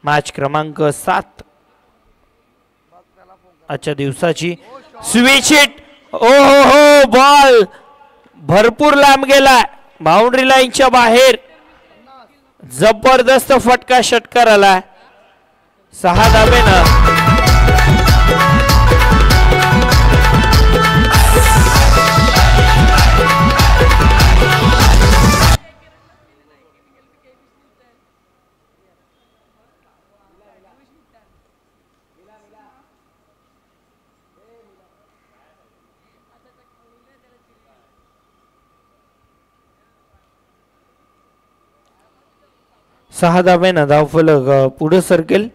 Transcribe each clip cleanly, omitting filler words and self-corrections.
Match क्रमांक 7 आजच्या दिवसाची स्विच हिट। ओ हो बॉल भरपूर लांब गेला बाउंड्री लाईनच्या बाहेर, जबरदस्त फटका षटकार आला 6 धावेनं। सहा धावेनं धावफलक पुढे सरकेल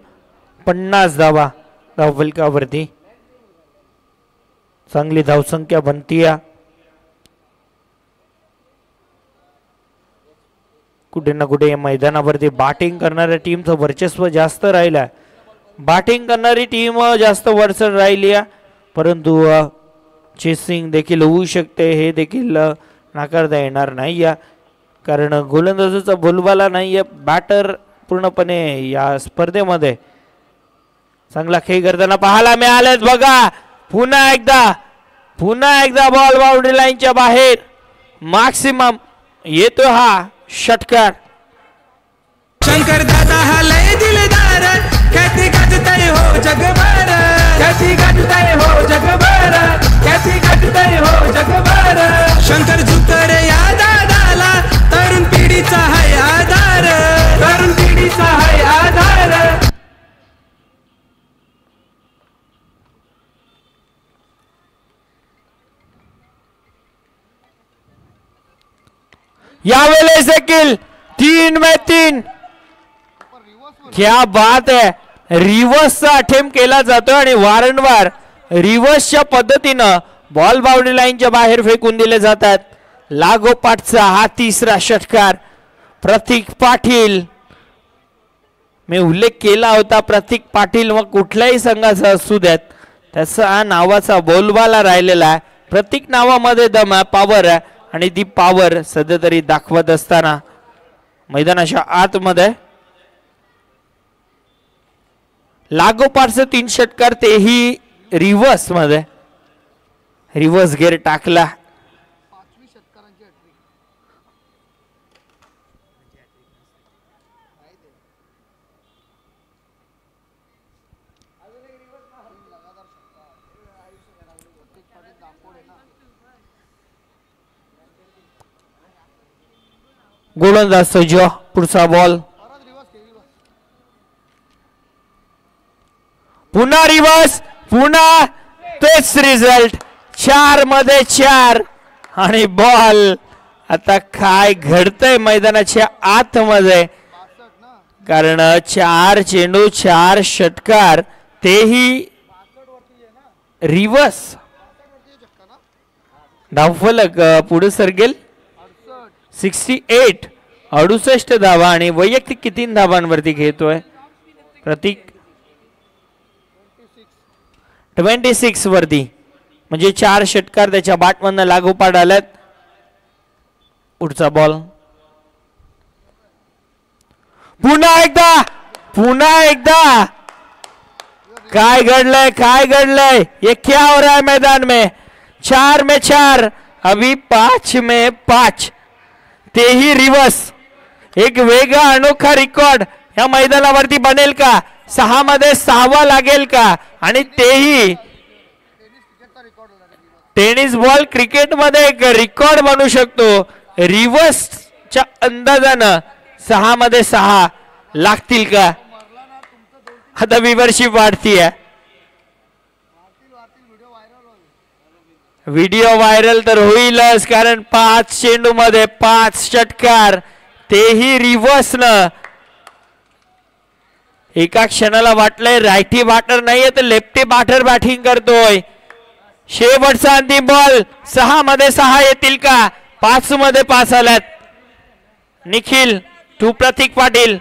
50 धावा धावफलकावरती। चांगली धावसंख्या बनतीया। कुठे ना कुठे या मैदानावरती बॅटिंग करणाऱ्या टीमचं वर्चस्व जास्त राहिलं आहे। बॅटिंग करणारी टीम जास्त वरचढ राहिली आहे, परंतु चेसिंग देखील होऊ शकते हे देखील नाकारता येणार नाही आहे, कारण गोलंदाजाचा बोलबाला नाहीये। बॅटर पूर्णपणे या स्पर्धेमध्ये चांगला खेळ करताना पाहायला मिळालेत बघा। पुन्हा एकदा बॉल बाउंड्री लाईनच्या बाहेर, मॅक्सिमम येतो हा षटकार। शंकर दादा हा लय दिलदार, ख्याती गाजतय हो जगभर, ख्याती गाजतय हो जगभर, ख्याती गाजतय हो जगभर। शंकर झुकर या दादाला, तरुण पिढीचा है आधार, तरुण पिढीचा है आधार। यावेळेस देखील 3 में 3, क्या बात है। रिव्हर्सचा अटेम्प्ट केला जातो आणि वारंवार रिव्हर्सच्या पद्धतीनं बॉल बाउंड्री लाईनच्या बाहेर फेकून दिले जातात। लागोपाठचा हा तिसरा षटकार। प्रतीक पाटील, मी उल्लेख केला होता, प्रतीक पाटील मग कुठल्याही संघाचा असू द्यात, त्याचा नावाचा बोलबाला राहिलेला आहे। प्रतीक नावामध्ये दम आहे, पॉवर आहे, आणि ती पॉवर सध्या तरी दाखवत असताना मैदानाच्या आतमध्ये लागोपाठचे 3 षटकार, तेही रिव्हर्स मध्ये, रिव्हर्स गेअर टाकला। गोलंदाज सज्ज, पुढचा बॉल, पुन्हा रिव्हर्स, पुन्हा तेच रिझल्ट, 4 मध्ये 4। आणि बॉल आता काय घडतंय मैदानाच्या आतमध्ये, कारण 4 चेंडू 4 षटकार, तेही रिव्हर्स। धावफलक पुढे सरकेल 68, 68 धावा, आणि वैयक्तिक किती धावांवरती घेतोय प्रतीक? 26 वरती, म्हणजे 4 षटकार त्याच्या बॅटमधनं लागोपाठ आल्यात। पुढचा बॉल, पुन्हा एकदा काय घडलंय, ये क्या हो रहा है मैदान में? 4 में 4, अभी 5 में 5, तेही रिवर्स। एक वेगळा अनोखा रेकॉर्ड या मैदानावरती बनेल का? 6 मध्ये 6वा लागेल का? आणि तेही टेनिस बॉल क्रिकेट मध्ये एक रेकॉर्ड बनू शकतो। रिव्हर्सच्या अंदाजानं 6 मध्ये 6 लागतील का? आता व्ह्यूअरशिप वाढतीये, व्हिडिओ व्हायरल तर होईलच, कारण 5 चेंडू मध्ये 5 षटकार, तेही रिव्हर्सनं। एका क्षणाला वाटलंय रायटी बॅटर नाहीये तर लेफ्टी बॅटर बॅटिंग करतोय। शेवटचा अंतिम बॉल, 6 मध्ये 6 येतील का? 5 मध्ये 5 आल्यात। निखिल टू प्रतीक पाटील,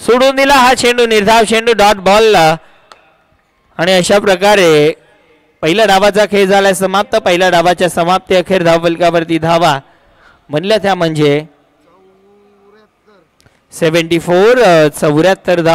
सोडून दिला हा चेंडू, निर्धाव चेंडू, डॉट बॉलला। आणि अशा प्रकारे पहिल्या डावाचा खेळ झाला समाप्त। पहिल्या डावाच्या समाप्ती अखेर धावफलकावरती धावा म्हणल्या त्या म्हणजे 74 74